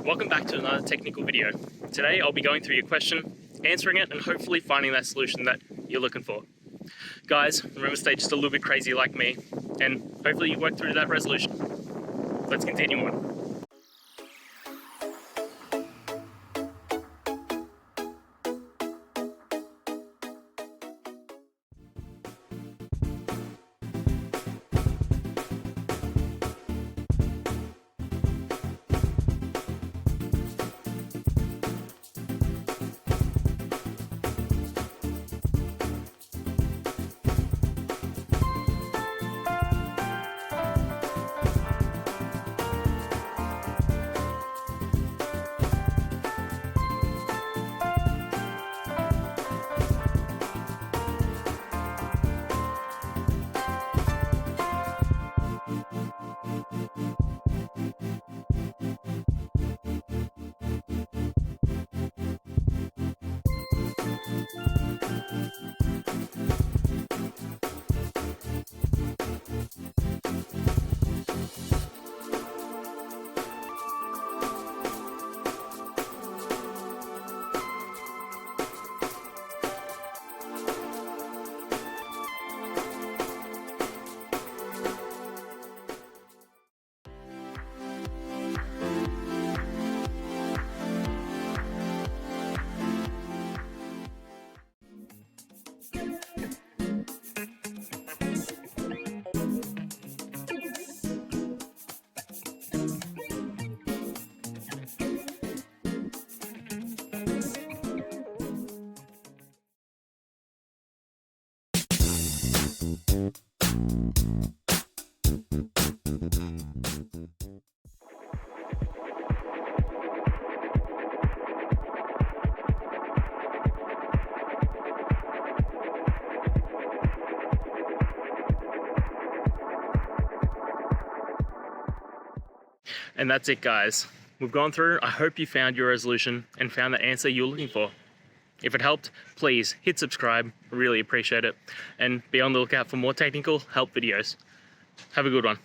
Welcome back to another technical video. Today I'll be going through your question, answering it, and hopefully finding that solution that you're looking for. Guys, remember to stay just a little bit crazy like me, and hopefully you work through that resolution. Let's continue on. And that's it, guys. We've gone through. I hope you found your resolution and found the answer you're looking for. If it helped, please hit subscribe. I really appreciate it. And be on the lookout for more technical help videos. Have a good one.